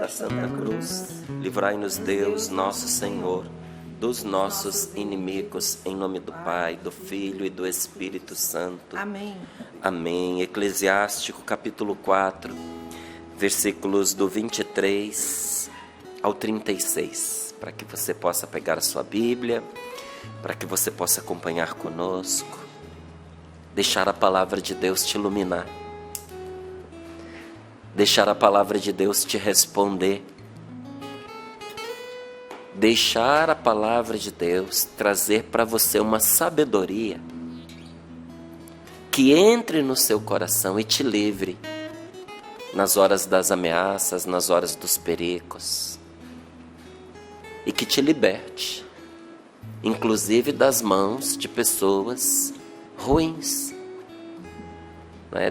da Santa Cruz, livrai-nos Deus, nosso Senhor, dos nossos inimigos, em nome do Pai, do Filho e do Espírito Santo. Amém. Amém. Eclesiástico, capítulo 4, versículos do 23 ao 36, para que você possa pegar a sua Bíblia, para que você possa acompanhar conosco, deixar a palavra de Deus te iluminar, deixar a palavra de Deus te responder, deixar a palavra de Deus trazer para você uma sabedoria que entre no seu coração e te livre nas horas das ameaças, nas horas dos perigos, e que te liberte, inclusive das mãos de pessoas ruins.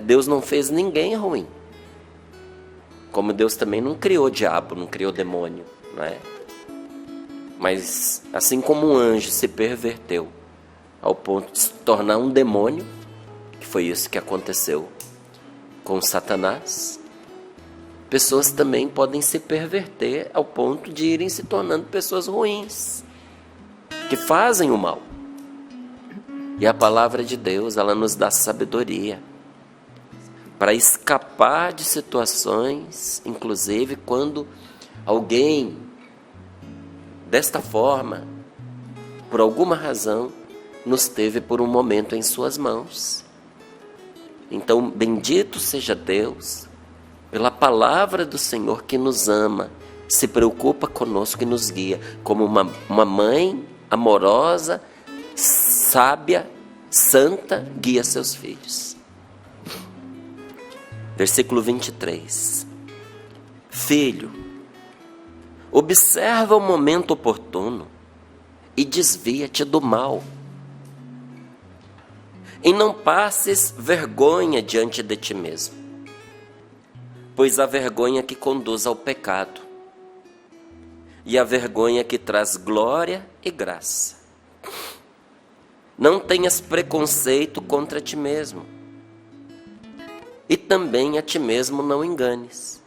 Deus não fez ninguém ruim, como Deus também não criou o diabo, não criou o demônio, não é? Mas assim como um anjo se perverteu ao ponto de se tornar um demônio, que foi isso que aconteceu com Satanás, pessoas também podem se perverter ao ponto de irem se tornando pessoas ruins, que fazem o mal. E a palavra de Deus, ela nos dá sabedoria para escapar de situações, inclusive quando alguém, desta forma, por alguma razão, nos teve por um momento em suas mãos. Então, bendito seja Deus pela palavra do Senhor que nos ama, se preocupa conosco e nos guia, como uma mãe amorosa, sábia, santa, guia seus filhos. Versículo 23. Filho, observa o momento oportuno e desvia-te do mal. E não passes vergonha diante de ti mesmo, pois a vergonha que conduz ao pecado, e a vergonha que traz glória e graça. Não tenhas preconceito contra ti mesmo, e também a ti mesmo não enganes.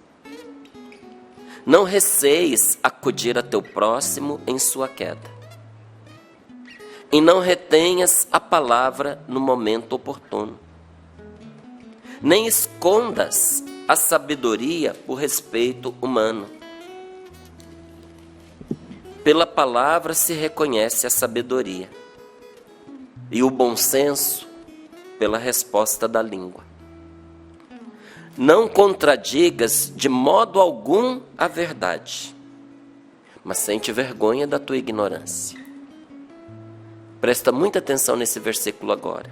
Não receis acudir a teu próximo em sua queda, e não retenhas a palavra no momento oportuno. Nem escondas a sabedoria por respeito humano. Pela palavra se reconhece a sabedoria, e o bom senso pela resposta da língua. Não contradigas de modo algum a verdade, mas sente vergonha da tua ignorância. Presta muita atenção nesse versículo agora.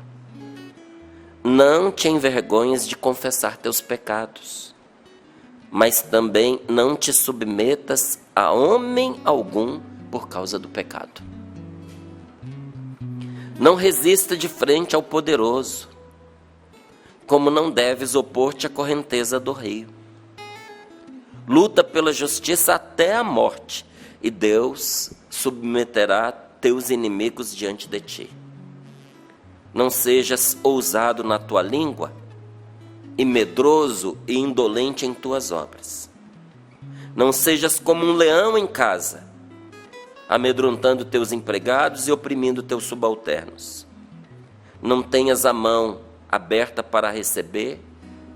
Não te envergonhes de confessar teus pecados, mas também não te submetas a homem algum por causa do pecado. Não resista de frente ao poderoso, como não deves opor-te à correnteza do rio. Luta pela justiça até a morte, e Deus submeterá teus inimigos diante de ti. Não sejas ousado na tua língua, e medroso e indolente em tuas obras. Não sejas como um leão em casa, amedrontando teus empregados e oprimindo teus subalternos. Não tenhas a mão aberta para receber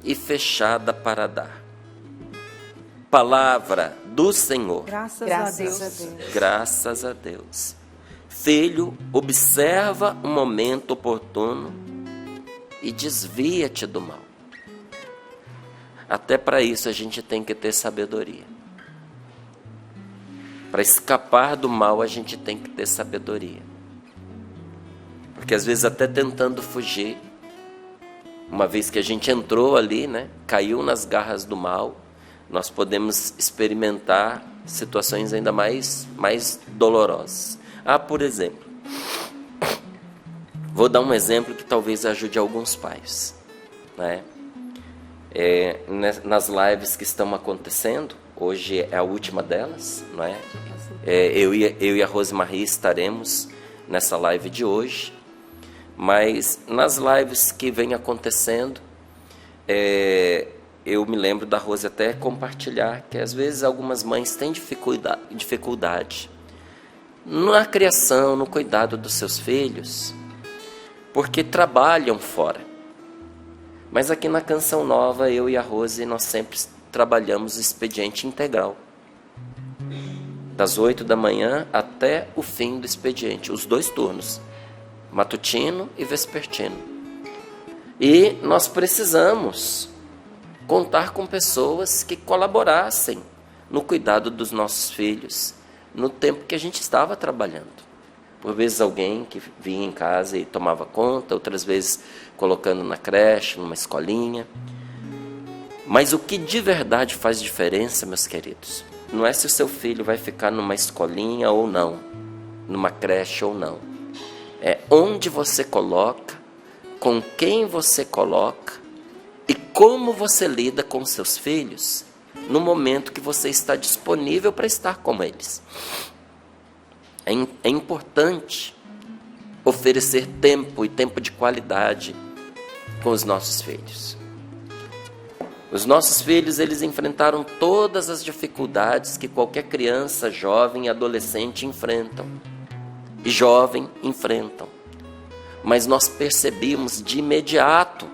e fechada para dar. Palavra do Senhor. Graças a Deus. Graças a Deus. Filho, observa o momento oportuno e desvia-te do mal. Até para isso a gente tem que ter sabedoria. Para escapar do mal a gente tem que ter sabedoria. Porque às vezes até tentando fugir, uma vez que a gente entrou ali, caiu nas garras do mal, nós podemos experimentar situações ainda mais dolorosas. Por exemplo, vou dar um exemplo que talvez ajude alguns pais. Nas lives que estão acontecendo, hoje é a última delas, eu e a Rosemarie estaremos nessa live de hoje, mas nas lives que vem acontecendo, eu me lembro da Rose até compartilhar que às vezes algumas mães têm dificuldade na criação, no cuidado dos seus filhos, porque trabalham fora. Mas aqui na Canção Nova, eu e a Rose, nós sempre trabalhamos expediente integral. Das 8 da manhã até o fim do expediente, os 2 turnos, matutino e vespertino. E nós precisamos contar com pessoas que colaborassem no cuidado dos nossos filhos, no tempo que a gente estava trabalhando. Por vezes alguém que vinha em casa e tomava conta, outras vezes colocando na creche, numa escolinha. Mas o que de verdade faz diferença, meus queridos, não é se o seu filho vai ficar numa escolinha ou não, numa creche ou não. É onde você coloca, com quem você coloca e como você lida com seus filhos no momento que você está disponível para estar com eles. É importante oferecer tempo e tempo de qualidade com os nossos filhos. Os nossos filhos, eles enfrentaram todas as dificuldades que qualquer criança, jovem e adolescente enfrentam. E jovem enfrentam. Mas nós percebíamos de imediato.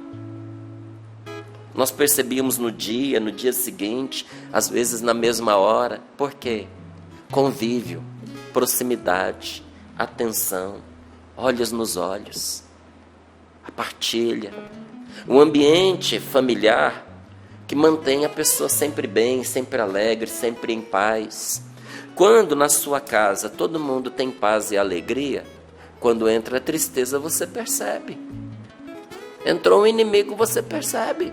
Nós percebíamos no dia seguinte, às vezes na mesma hora. Por quê? Convívio, proximidade, atenção, olhos nos olhos, a partilha, um ambiente familiar que mantém a pessoa sempre bem, sempre alegre, sempre em paz. Quando na sua casa todo mundo tem paz e alegria, quando entra a tristeza você percebe. Entrou um inimigo, você percebe.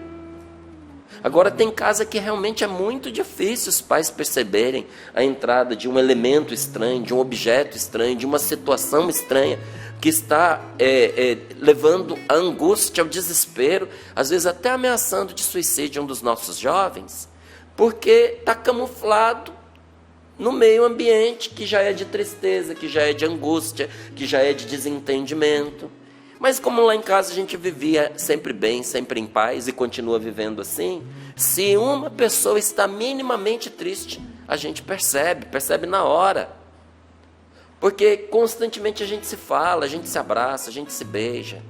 Agora tem casa que realmente é muito difícil os pais perceberem a entrada de um elemento estranho, de um objeto estranho, de uma situação estranha que está levando a angústia, ao desespero, às vezes até ameaçando de suicídio um dos nossos jovens, porque está camuflado no meio ambiente que já é de tristeza, que já é de angústia, que já é de desentendimento. Mas como lá em casa a gente vivia sempre bem, sempre em paz e continua vivendo assim, se uma pessoa está minimamente triste, a gente percebe na hora. Porque constantemente a gente se fala, a gente se abraça, a gente se beija.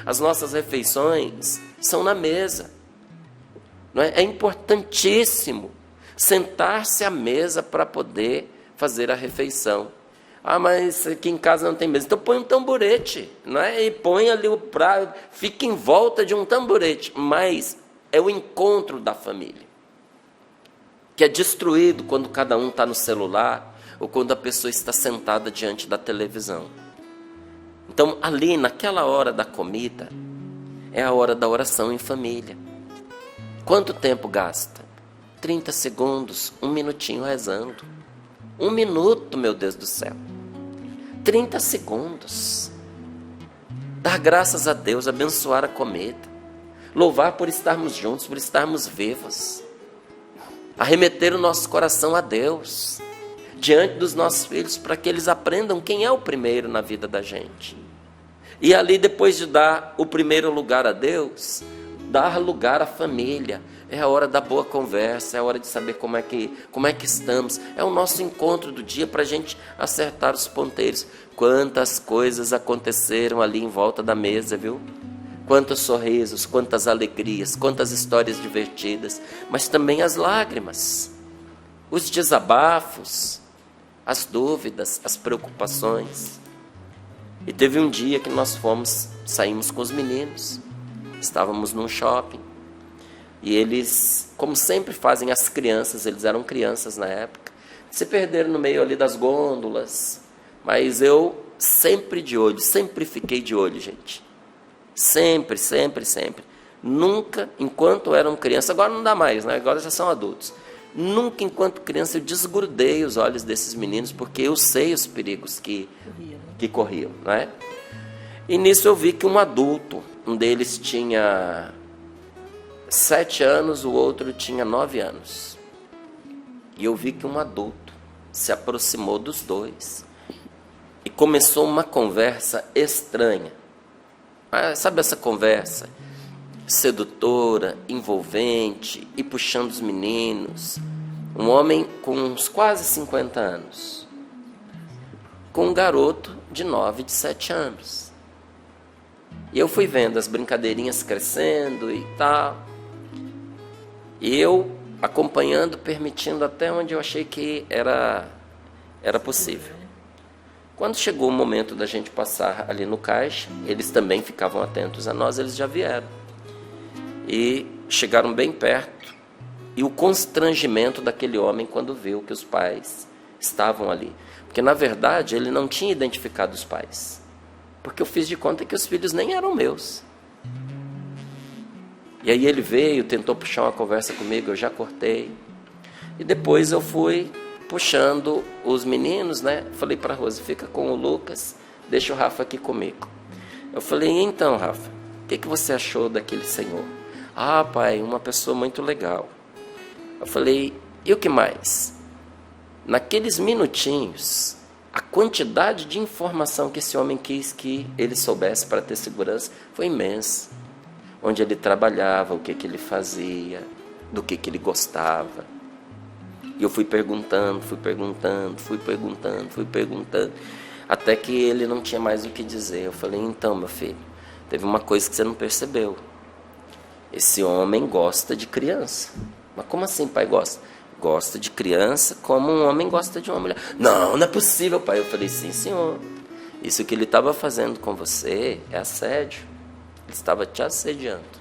As nossas refeições são na mesa. Não é? É importantíssimo sentar-se à mesa para poder fazer a refeição. Ah, mas aqui em casa não tem mesa. Então põe um tamborete, não é? E põe ali o prato, fica em volta de um tamborete. Mas é o encontro da família, que é destruído quando cada um está no celular ou quando a pessoa está sentada diante da televisão. Então, ali, naquela hora da comida, é a hora da oração em família. Quanto tempo gasta? 30 segundos, 1 minutinho rezando. 1 minuto, meu Deus do céu. 30 segundos. Dar graças a Deus, abençoar a comida. Louvar por estarmos juntos, por estarmos vivos. Arremeter o nosso coração a Deus, diante dos nossos filhos, para que eles aprendam quem é o primeiro na vida da gente. E ali, depois de dar o primeiro lugar a Deus, dar lugar à família. É a hora da boa conversa, é a hora de saber como é que estamos. É o nosso encontro do dia para a gente acertar os ponteiros. Quantas coisas aconteceram ali em volta da mesa, viu? Quantos sorrisos, quantas alegrias, quantas histórias divertidas. Mas também as lágrimas, os desabafos, as dúvidas, as preocupações. E teve um dia que nós saímos com os meninos. Estávamos num shopping. E eles, como sempre fazem as crianças, eles eram crianças na época, se perderam no meio ali das gôndolas. Mas eu sempre de olho, sempre fiquei de olho, gente. Sempre, sempre, sempre. Nunca, enquanto eram crianças, agora não dá mais, né? Agora já são adultos. Nunca, enquanto criança, eu desgrudei os olhos desses meninos, porque eu sei os perigos que corriam, não é? E nisso eu vi que um adulto, um deles tinha 7 anos, o outro tinha 9 anos. E eu vi que um adulto se aproximou dos dois e começou uma conversa estranha. Sabe essa conversa? sedutora, envolvente, e puxando os meninos. Um homem com uns quase 50 anos, com um garoto de 9, de 7 anos. E eu fui vendo as brincadeirinhas crescendo e tal. E eu acompanhando, permitindo até onde eu achei que era possível. Quando chegou o momento da gente passar ali no caixa, eles também ficavam atentos a nós, eles já vieram. E chegaram bem perto. E o constrangimento daquele homem quando viu que os pais estavam ali. Porque, na verdade, ele não tinha identificado os pais. Porque eu fiz de conta que os filhos nem eram meus. E aí ele veio, tentou puxar uma conversa comigo, eu já cortei. E depois eu fui puxando os meninos, né? Falei para a Rose, fica com o Lucas, deixa o Rafa aqui comigo. Eu falei, então, Rafa, o que você achou daquele senhor? Ah, pai, uma pessoa muito legal. Eu falei, e o que mais? Naqueles minutinhos, a quantidade de informação que esse homem quis que ele soubesse para ter segurança foi imensa. Onde ele trabalhava, o que ele fazia, do que ele gostava. E eu fui perguntando, até que ele não tinha mais o que dizer. Eu falei, então, meu filho, teve uma coisa que você não percebeu. Esse homem gosta de criança. Mas como assim, pai, gosta? Gosta de criança como um homem gosta de uma mulher. Não, não é possível, pai. Eu falei, sim, senhor. Isso que ele estava fazendo com você é assédio. Ele estava te assediando.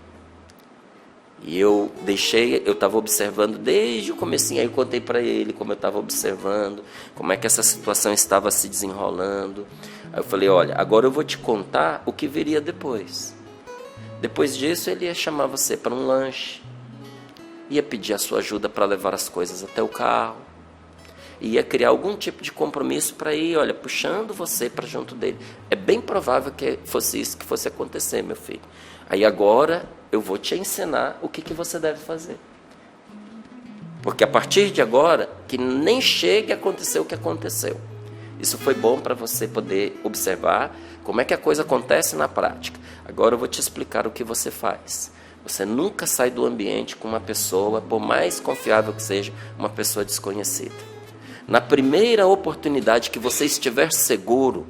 E eu estava observando desde o comecinho. Aí eu contei para ele como eu estava observando, como é que essa situação estava se desenrolando. Aí eu falei, olha, agora eu vou te contar o que viria depois. Depois disso, ele ia chamar você para um lanche, ia pedir a sua ajuda para levar as coisas até o carro, ia criar algum tipo de compromisso para ir, olha, puxando você para junto dele. É bem provável que fosse isso que fosse acontecer, meu filho. Aí agora eu vou te ensinar o que você deve fazer. Porque a partir de agora, que nem chegue a acontecer o que aconteceu. Isso foi bom para você poder observar como é que a coisa acontece na prática. Agora eu vou te explicar o que você faz. Você nunca sai do ambiente com uma pessoa, por mais confiável que seja, uma pessoa desconhecida. Na primeira oportunidade que você estiver seguro,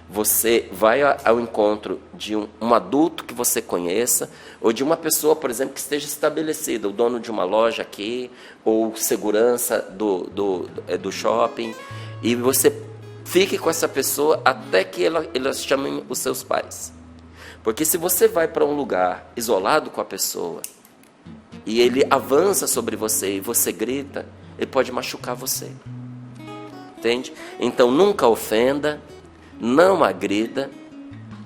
você vai ao encontro de um adulto que você conheça, ou de uma pessoa, por exemplo, que esteja estabelecida, o dono de uma loja aqui, ou segurança do shopping, e você fique com essa pessoa até que elas chamem os seus pais. Porque se você vai para um lugar isolado com a pessoa, e ele avança sobre você, e você grita, ele pode machucar você. Entende? Então nunca ofenda, não agrida,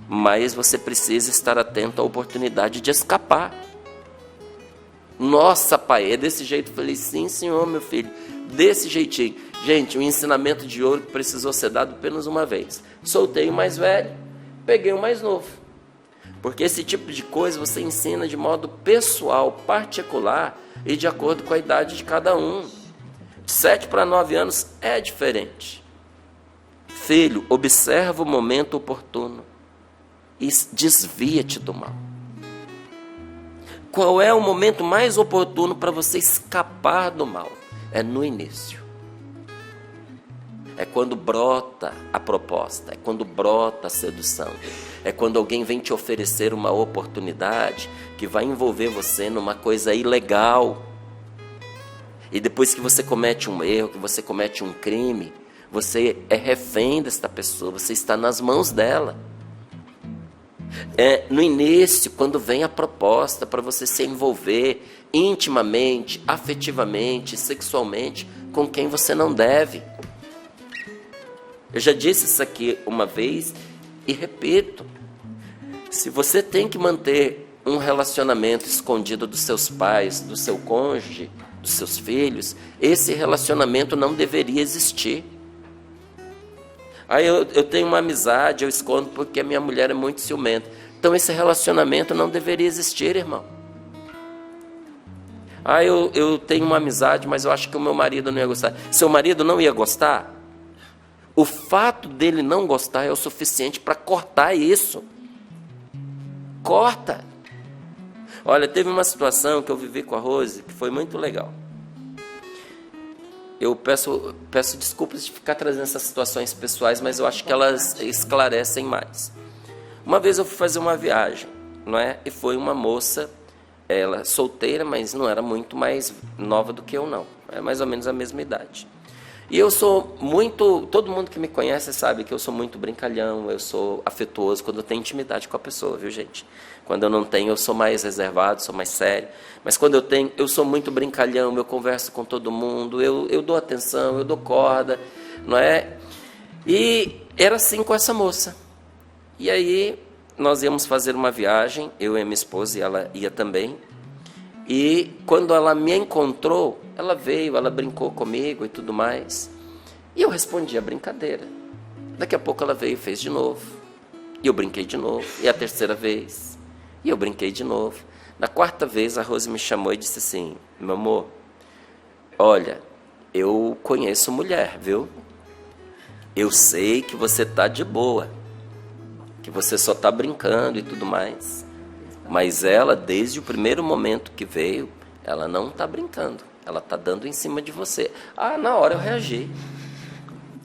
mas você precisa estar atento à oportunidade de escapar. Nossa, pai, é desse jeito? Eu falei, sim, senhor, meu filho, desse jeitinho. Gente, um ensinamento de ouro que precisou ser dado apenas uma vez. Soltei o mais velho, peguei o mais novo. Porque esse tipo de coisa você ensina de modo pessoal, particular e de acordo com a idade de cada um. De 7 para 9 anos é diferente. Filho, observa o momento oportuno e desvia-te do mal. Qual é o momento mais oportuno para você escapar do mal? É no início. É quando brota a proposta, é quando brota a sedução. É quando alguém vem te oferecer uma oportunidade que vai envolver você numa coisa ilegal. E depois que você comete um erro, que você comete um crime, você é refém desta pessoa, você está nas mãos dela. É no início, quando vem a proposta para você se envolver intimamente, afetivamente, sexualmente com quem você não deve. Eu já disse isso aqui uma vez e repito. Se você tem que manter um relacionamento escondido dos seus pais, do seu cônjuge, dos seus filhos, esse relacionamento não deveria existir. Aí eu tenho uma amizade, eu escondo porque a minha mulher é muito ciumenta. Então esse relacionamento não deveria existir, irmão. Eu tenho uma amizade, mas eu acho que o meu marido não ia gostar. Seu marido não ia gostar? O fato dele não gostar é o suficiente para cortar isso. Corta. Olha, teve uma situação que eu vivi com a Rose que foi muito legal. Eu peço desculpas de ficar trazendo essas situações pessoais, mas eu acho que elas esclarecem mais. Uma vez eu fui fazer uma viagem, não é? E foi uma moça, ela solteira, mas não era muito mais nova do que eu, não. É mais ou menos a mesma idade. E eu sou muito, todo mundo que me conhece sabe que eu sou muito brincalhão, eu sou afetuoso quando eu tenho intimidade com a pessoa, viu, gente? Quando eu não tenho, eu sou mais reservado, sou mais sério. Mas quando eu tenho, eu sou muito brincalhão, eu converso com todo mundo, eu dou atenção, eu dou corda, não é? E era assim com essa moça. E aí nós íamos fazer uma viagem, eu e minha esposa, e ela ia também. E quando ela me encontrou, ela veio, ela brincou comigo e tudo mais. E eu respondi a brincadeira. Daqui a pouco ela veio e fez de novo. E eu brinquei de novo. E a terceira vez. E eu brinquei de novo. Na quarta vez, a Rose me chamou e disse assim: meu amor, olha, eu conheço mulher, viu? Eu sei que você tá de boa, que você só tá brincando e tudo mais. Mas ela, desde o primeiro momento que veio, ela não tá brincando. Ela tá dando em cima de você. Ah, na hora eu reagi.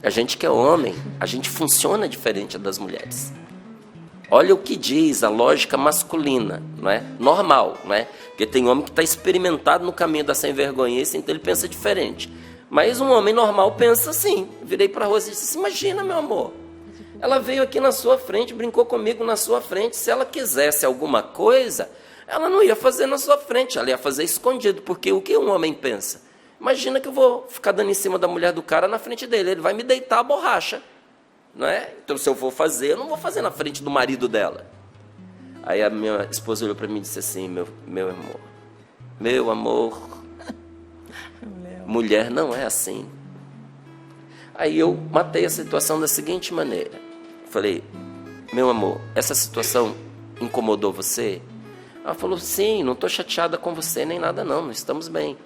A gente que é homem, a gente funciona diferente das mulheres. Olha o que diz a lógica masculina, não é? Normal, não é? Porque tem homem que está experimentado no caminho da sem-vergonhice, então ele pensa diferente. Mas um homem normal pensa assim. Virei para a Rose e disse assim: imagina, meu amor, ela veio aqui na sua frente, brincou comigo na sua frente. Se ela quisesse alguma coisa, ela não ia fazer na sua frente, ela ia fazer escondido. Porque o que um homem pensa? Imagina que eu vou ficar dando em cima da mulher do cara na frente dele, ele vai me deitar a borracha, não é? Então, se eu for fazer, eu não vou fazer na frente do marido dela. Aí a minha esposa olhou para mim e disse assim: meu amor, mulher não é assim. Aí eu matei a situação da seguinte maneira. Falei: meu amor, essa situação incomodou você? Ela falou: sim, não estou chateada com você nem nada não estamos bem.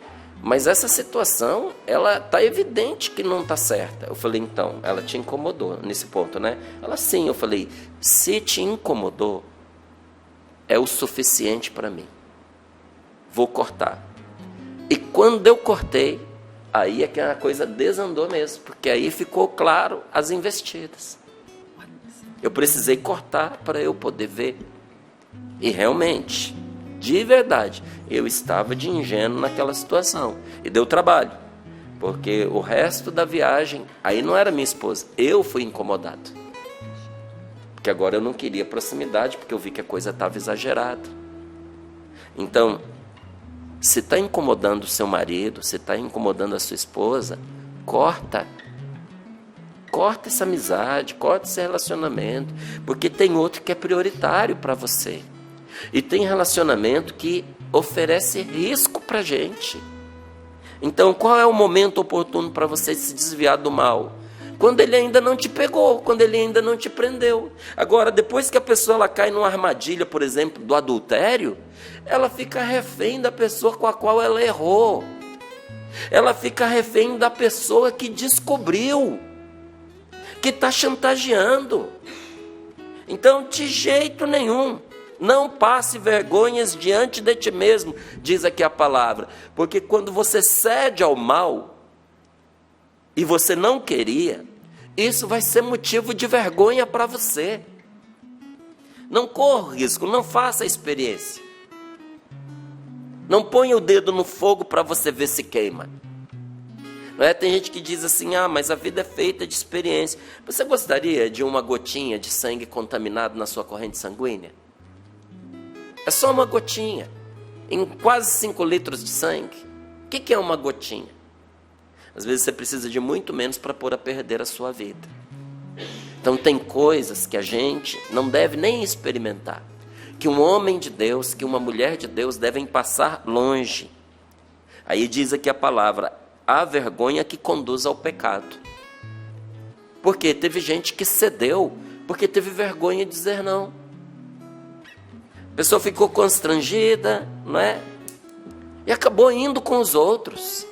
Mas essa situação, ela está evidente que não está certa. Eu falei: então, ela te incomodou nesse ponto, né? Ela: sim. Eu falei: se te incomodou, é o suficiente para mim. Vou cortar. E quando eu cortei, aí é que a coisa desandou mesmo, porque aí ficou claro as investidas. Eu precisei cortar para eu poder ver. E realmente, de verdade, eu estava de ingênuo naquela situação. E deu trabalho, porque o resto da viagem, aí não era minha esposa, eu fui incomodado. Porque agora eu não queria proximidade, porque eu vi que a coisa estava exagerada. Então, se está incomodando o seu marido, se está incomodando a sua esposa, corta. Corta essa amizade, corta esse relacionamento, porque tem outro que é prioritário para você. E tem relacionamento que oferece risco para a gente. Então, qual é o momento oportuno para você se desviar do mal? Quando ele ainda não te pegou, quando ele ainda não te prendeu. Agora, depois que a pessoa ela cai numa armadilha, por exemplo, do adultério, ela fica refém da pessoa com a qual ela errou. Ela fica refém da pessoa que descobriu, que está chantageando. Então, de jeito nenhum, não passe vergonhas diante de ti mesmo, diz aqui a palavra, porque quando você cede ao mal, e você não queria, isso vai ser motivo de vergonha para você. Não corra risco, não faça a experiência. Não ponha o dedo no fogo para você ver se queima. Não é? Tem gente que diz assim: ah, mas a vida é feita de experiência. Você gostaria de uma gotinha de sangue contaminado na sua corrente sanguínea? É só uma gotinha, em quase 5 litros de sangue. O que é uma gotinha? Às vezes você precisa de muito menos para pôr a perder a sua vida. Então tem coisas que a gente não deve nem experimentar, que um homem de Deus, que uma mulher de Deus devem passar longe. Aí diz aqui a palavra: a vergonha que conduz ao pecado. Porque teve gente que cedeu, porque teve vergonha de dizer não. A pessoa ficou constrangida, não é? E acabou indo com os outros.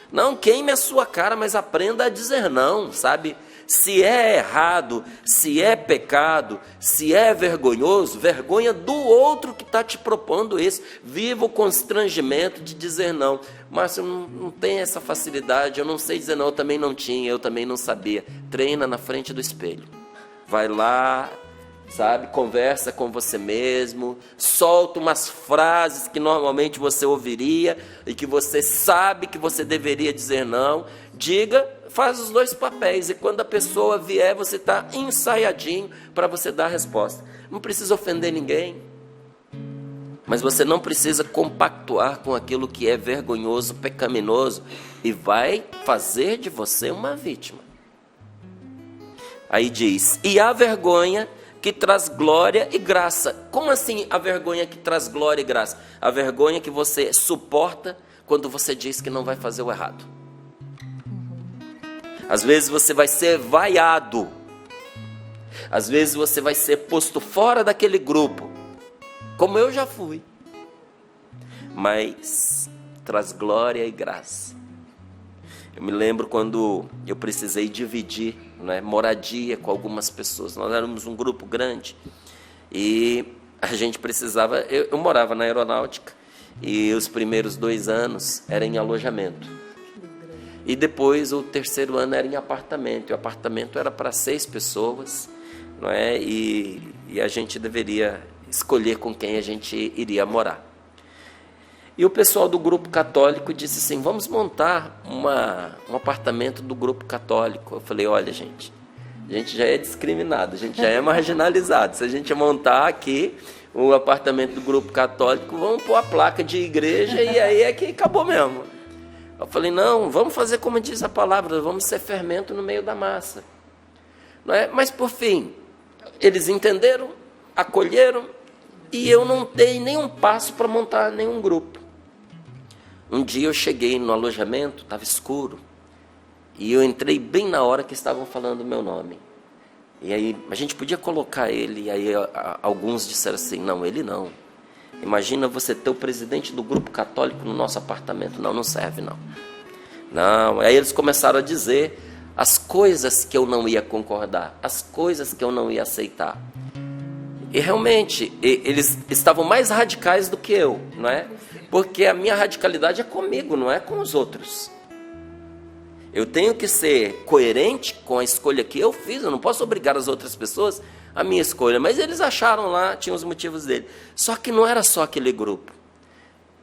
Não queime a sua cara, mas aprenda a dizer não, sabe? Se é errado, se é pecado, se é vergonhoso, vergonha do outro que está te propondo isso. Viva o constrangimento de dizer não. Márcio, não tem essa facilidade, eu não sei dizer não, eu também não tinha, eu também não sabia. Treina na frente do espelho. Vai lá, sabe, conversa com você mesmo, solta umas frases que normalmente você ouviria e que você sabe que você deveria dizer não. Diga, faz os dois papéis, e quando a pessoa vier, você está ensaiadinho para você dar a resposta. Não precisa ofender ninguém, mas você não precisa compactuar com aquilo que é vergonhoso, pecaminoso, e vai fazer de você uma vítima. Aí diz, e a vergonha que traz glória e graça. Como assim a vergonha que traz glória e graça? A vergonha que você suporta quando você diz que não vai fazer o errado. Às vezes você vai ser vaiado. Às vezes você vai ser posto fora daquele grupo, como eu já fui. Mas traz glória e graça. Eu me lembro quando eu precisei dividir, né, moradia com algumas pessoas. Nós éramos um grupo grande e a gente precisava... Eu morava na aeronáutica e os primeiros 2 anos era em alojamento. E depois o 3º ano era em apartamento. E o apartamento era para 6 pessoas, não é? E a gente deveria escolher com quem a gente iria morar. E o pessoal do grupo católico disse assim, vamos montar um apartamento do grupo católico. Eu falei, olha gente, a gente já é discriminado, a gente já é marginalizado. Se a gente montar aqui o apartamento do grupo católico, vamos pôr a placa de igreja e aí é que acabou mesmo. Eu falei, não, vamos fazer como diz a palavra, vamos ser fermento no meio da massa. Não é? Mas por fim, eles entenderam, acolheram, e eu não dei nenhum passo para montar nenhum grupo. Um dia eu cheguei no alojamento, estava escuro, e eu entrei bem na hora que estavam falando o meu nome. E aí a gente podia colocar ele, e aí alguns disseram assim, não, ele não. Imagina você ter o presidente do grupo católico no nosso apartamento. Não, não serve, não. Não. Aí eles começaram a dizer as coisas que eu não ia concordar, as coisas que eu não ia aceitar. E realmente, eles estavam mais radicais do que eu, não é? Porque a minha radicalidade é comigo, não é com os outros. Eu tenho que ser coerente com a escolha que eu fiz, eu não posso obrigar as outras pessoas a minha escolha, mas eles acharam lá, tinham os motivos dele. Só que não era só aquele grupo.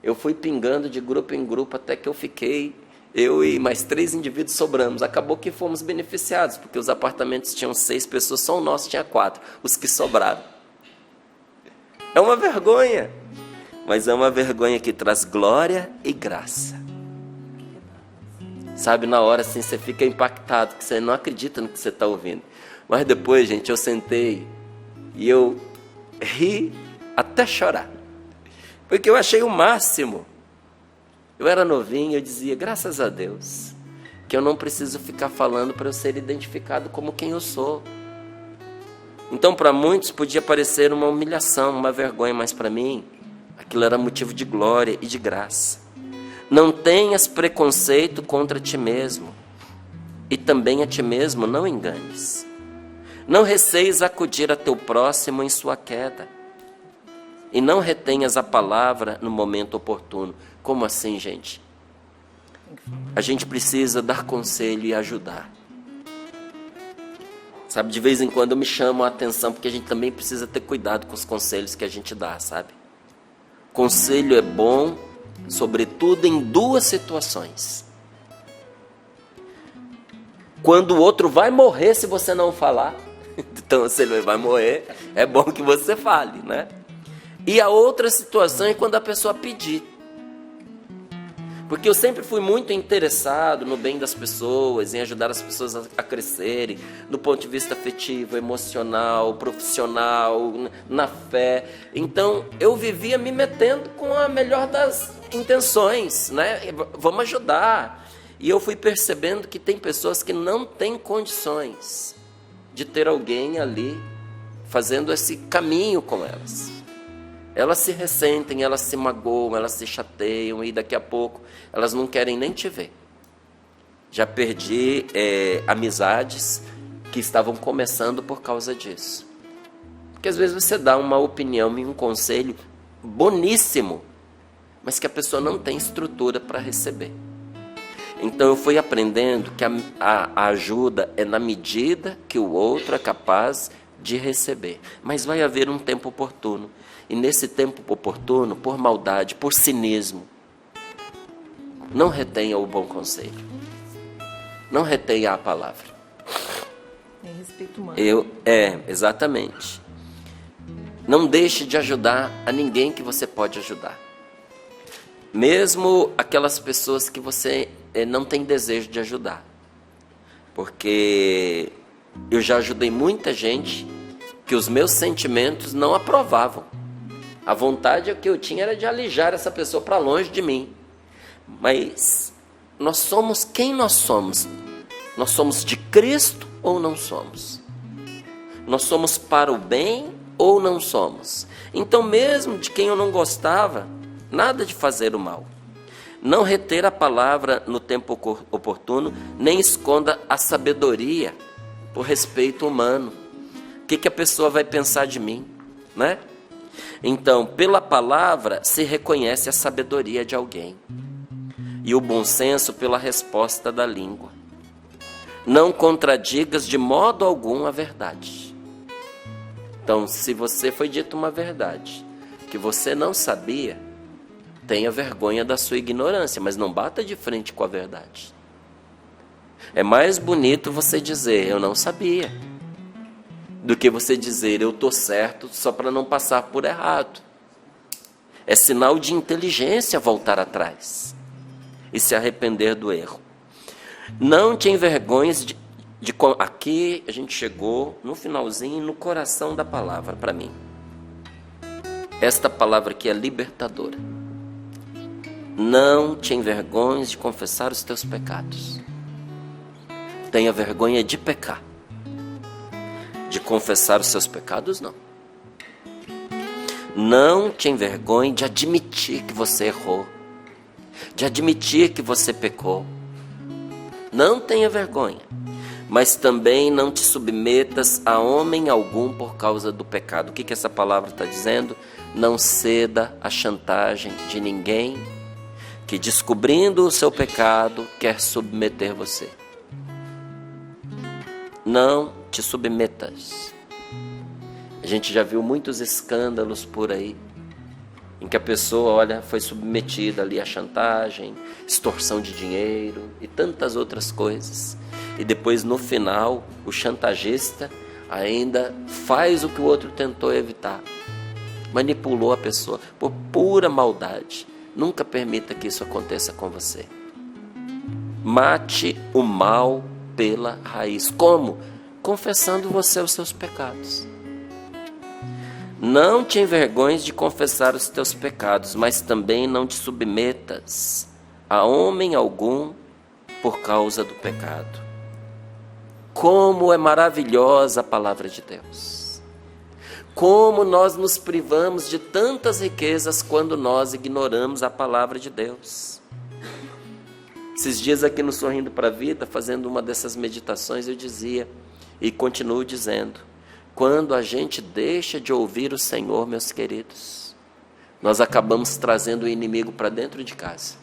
Eu fui pingando de grupo em grupo até que eu e mais 3 indivíduos sobramos. Acabou que fomos beneficiados, porque os apartamentos tinham 6 pessoas, só o nosso tinha 4, os que sobraram. É uma vergonha, mas é uma vergonha que traz glória e graça. Sabe, na hora assim você fica impactado, que você não acredita no que você está ouvindo. Mas depois, gente, eu sentei e eu ri até chorar. Porque eu achei o máximo. Eu era novinho, eu dizia, graças a Deus, que eu não preciso ficar falando para eu ser identificado como quem eu sou. Então, para muitos, podia parecer uma humilhação, uma vergonha, mas para mim, aquilo era motivo de glória e de graça. Não tenhas preconceito contra ti mesmo, e também a ti mesmo não enganes. Não receies acudir a teu próximo em sua queda, e não retenhas a palavra no momento oportuno. Como assim, gente? A gente precisa dar conselho e ajudar. Sabe, de vez em quando eu me chamo a atenção, porque a gente também precisa ter cuidado com os conselhos que a gente dá, sabe? Conselho é bom, sobretudo em 2 situações. Quando o outro vai morrer se você não falar, então se ele vai morrer, é bom que você fale, né? E a outra situação é quando a pessoa pedir. Porque eu sempre fui muito interessado no bem das pessoas, em ajudar as pessoas a crescerem, do ponto de vista afetivo, emocional, profissional, na fé. Então, eu vivia me metendo com a melhor das intenções, né? Vamos ajudar. E eu fui percebendo que tem pessoas que não têm condições de ter alguém ali fazendo esse caminho com elas. Elas se ressentem, elas se magoam, elas se chateiam e daqui a pouco elas não querem nem te ver. Já perdi amizades que estavam começando por causa disso. Porque às vezes você dá uma opinião e um conselho boníssimo, mas que a pessoa não tem estrutura para receber. Então eu fui aprendendo que a ajuda é na medida que o outro é capaz de receber. Mas vai haver um tempo oportuno. E nesse tempo oportuno, por maldade, por cinismo, não retenha o bom conselho. Não retenha a palavra. Em respeito humano. Exatamente. Não deixe de ajudar a ninguém que você pode ajudar. Mesmo aquelas pessoas que você não tem desejo de ajudar. Porque eu já ajudei muita gente que os meus sentimentos não aprovavam. A vontade que eu tinha era de alijar essa pessoa para longe de mim. Mas nós somos quem nós somos. Nós somos de Cristo ou não somos? Nós somos para o bem ou não somos? Então mesmo de quem eu não gostava, nada de fazer o mal. Não reter a palavra no tempo oportuno, nem esconda a sabedoria por respeito humano. O que a pessoa vai pensar de mim, né? Então, pela palavra se reconhece a sabedoria de alguém e o bom senso pela resposta da língua. Não contradigas de modo algum a verdade. Então, se você foi dito uma verdade que você não sabia, tenha vergonha da sua ignorância, mas não bata de frente com a verdade. É mais bonito você dizer, eu não sabia, do que você dizer, eu estou certo, só para não passar por errado. É sinal de inteligência voltar atrás e se arrepender do erro. Não te envergonhes de aqui a gente chegou no finalzinho, no coração da palavra para mim. Esta palavra aqui é libertadora. Não te envergonhes de confessar os teus pecados. Tenha vergonha de pecar. De confessar os seus pecados, não. Não te envergonhe de admitir que você errou. De admitir que você pecou. Não tenha vergonha. Mas também não te submetas a homem algum por causa do pecado. O que essa palavra está dizendo? Não ceda à chantagem de ninguém que, descobrindo o seu pecado, quer submeter você. Não te submetas. A gente já viu muitos escândalos por aí, em que a pessoa, foi submetida ali à chantagem, extorsão de dinheiro e tantas outras coisas. E depois, no final, o chantagista ainda faz o que o outro tentou evitar. Manipulou a pessoa por pura maldade. Nunca permita que isso aconteça com você. Mate o mal pela raiz. Como? Confessando você os seus pecados. Não te envergonhes de confessar os teus pecados, mas também não te submetas a homem algum por causa do pecado. Como é maravilhosa a palavra de Deus. Como nós nos privamos de tantas riquezas quando nós ignoramos a palavra de Deus. Esses dias aqui no Sorrindo para a Vida, fazendo uma dessas meditações, eu dizia, e continuo dizendo, quando a gente deixa de ouvir o Senhor, meus queridos, nós acabamos trazendo o inimigo para dentro de casa.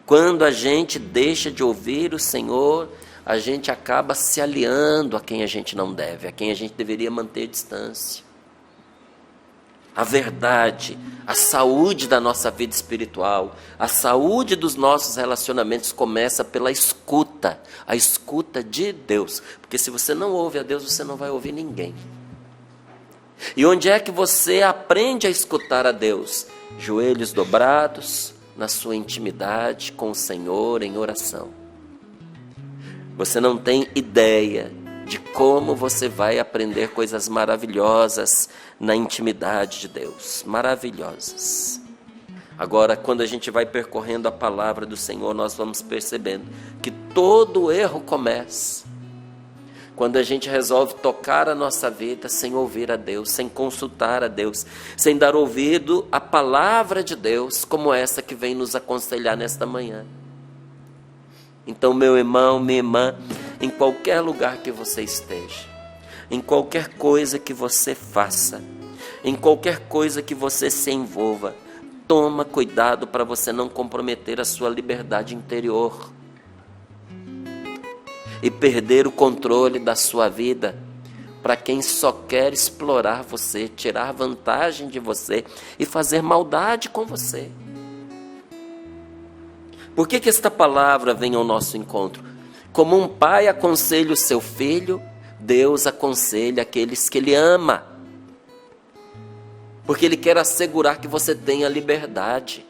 Quando a gente deixa de ouvir o Senhor, a gente acaba se aliando a quem a gente não deve, a quem a gente deveria manter distância. A verdade, a saúde da nossa vida espiritual, a saúde dos nossos relacionamentos começa pela escuta, a escuta de Deus. Porque se você não ouve a Deus, você não vai ouvir ninguém. E onde é que você aprende a escutar a Deus? Joelhos dobrados, na sua intimidade com o Senhor em oração. Você não tem ideia de como você vai aprender coisas maravilhosas na intimidade de Deus. Maravilhosas. Agora, quando a gente vai percorrendo a palavra do Senhor, nós vamos percebendo que todo erro começa quando a gente resolve tocar a nossa vida sem ouvir a Deus, sem consultar a Deus, sem dar ouvido à palavra de Deus, como essa que vem nos aconselhar nesta manhã. Então, meu irmão, minha irmã, em qualquer lugar que você esteja, em qualquer coisa que você faça, em qualquer coisa que você se envolva, toma cuidado para você não comprometer a sua liberdade interior e perder o controle da sua vida para quem só quer explorar você, tirar vantagem de você e fazer maldade com você. Por que esta palavra vem ao nosso encontro? Como um pai aconselha o seu filho, Deus aconselha aqueles que Ele ama. Porque Ele quer assegurar que você tenha liberdade.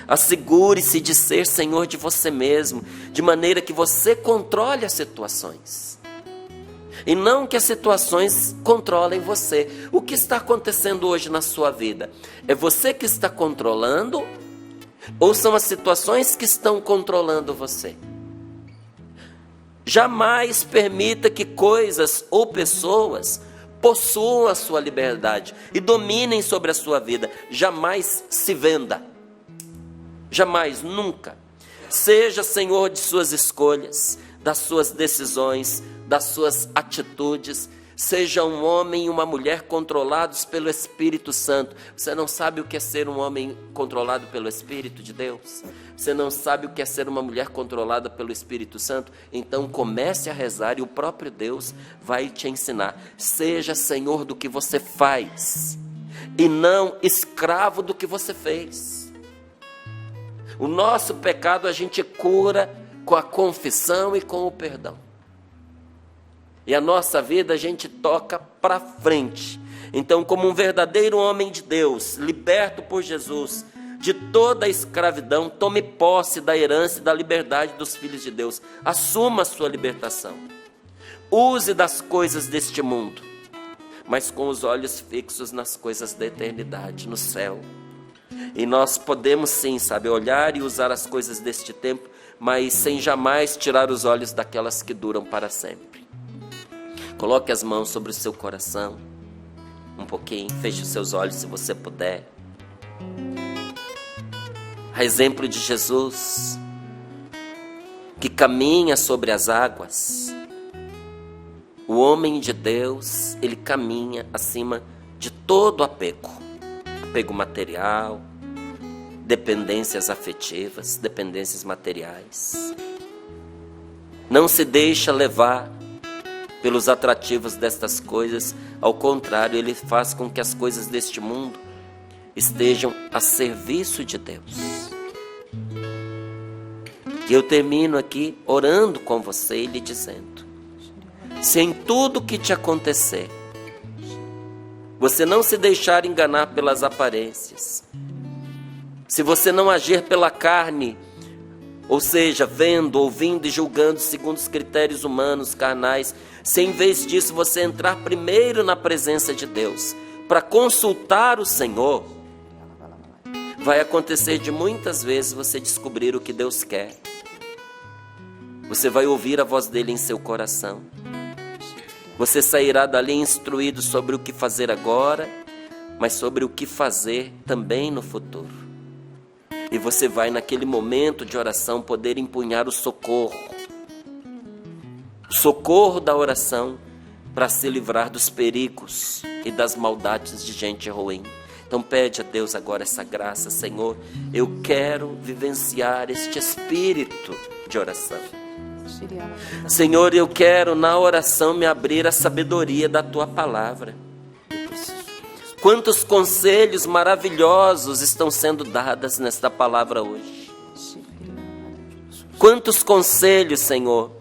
Assegure-se de ser senhor de você mesmo, de maneira que você controle as situações. E não que as situações controlem você. O que está acontecendo hoje na sua vida? É você que está controlando ou são as situações que estão controlando você? Jamais permita que coisas ou pessoas possuam a sua liberdade e dominem sobre a sua vida. Jamais se venda. Jamais, nunca. Seja senhor de suas escolhas, das suas decisões, das suas atitudes. Seja um homem e uma mulher controlados pelo Espírito Santo. Você não sabe o que é ser um homem controlado pelo Espírito de Deus? Você não sabe o que é ser uma mulher controlada pelo Espírito Santo? Então comece a rezar e o próprio Deus vai te ensinar. Seja senhor do que você faz e não escravo do que você fez. O nosso pecado a gente cura com a confissão e com o perdão. E a nossa vida a gente toca para frente. Então, como um verdadeiro homem de Deus, liberto por Jesus de toda a escravidão, tome posse da herança e da liberdade dos filhos de Deus. Assuma a sua libertação. Use das coisas deste mundo, mas com os olhos fixos nas coisas da eternidade, no céu. E nós podemos sim, sabe, olhar e usar as coisas deste tempo, mas sem jamais tirar os olhos daquelas que duram para sempre. Coloque as mãos sobre o seu coração, um pouquinho, feche os seus olhos se você puder. A exemplo de Jesus, que caminha sobre as águas, o homem de Deus, ele caminha acima de todo apego material, dependências afetivas, dependências materiais. Não se deixa levar pelos atrativos destas coisas, ao contrário, ele faz com que as coisas deste mundo estejam a serviço de Deus. E eu termino aqui orando com você e lhe dizendo: se em tudo que te acontecer, você não se deixar enganar pelas aparências, se você não agir pela carne, ou seja, vendo, ouvindo e julgando segundo os critérios humanos, carnais, se em vez disso você entrar primeiro na presença de Deus para consultar o Senhor, vai acontecer de muitas vezes você descobrir o que Deus quer. Você vai ouvir a voz dele em seu coração. Você sairá dali instruído sobre o que fazer agora, mas sobre o que fazer também no futuro. E você vai naquele momento de oração poder empunhar o socorro da oração para se livrar dos perigos e das maldades de gente ruim. Então pede a Deus agora essa graça: Senhor, eu quero vivenciar este espírito de oração. Senhor, eu quero na oração me abrir à sabedoria da Tua palavra. Quantos conselhos maravilhosos estão sendo dados nesta palavra hoje. Quantos conselhos, Senhor.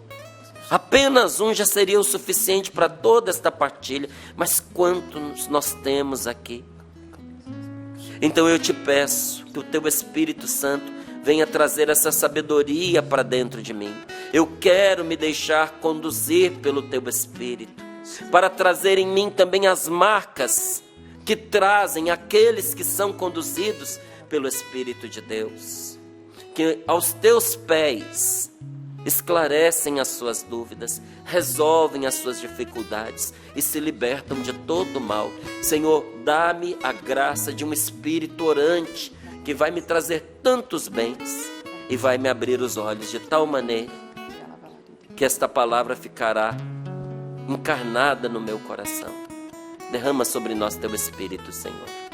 Apenas um já seria o suficiente para toda esta partilha, mas quantos nós temos aqui? Então eu te peço que o Teu Espírito Santo venha trazer essa sabedoria para dentro de mim. Eu quero me deixar conduzir pelo Teu Espírito, para trazer em mim também as marcas que trazem aqueles que são conduzidos pelo Espírito de Deus, que aos Teus pés esclarecem as suas dúvidas, resolvem as suas dificuldades e se libertam de todo mal. Senhor, dá-me a graça de um espírito orante que vai me trazer tantos bens e vai me abrir os olhos de tal maneira que esta palavra ficará encarnada no meu coração. Derrama sobre nós teu Espírito, Senhor.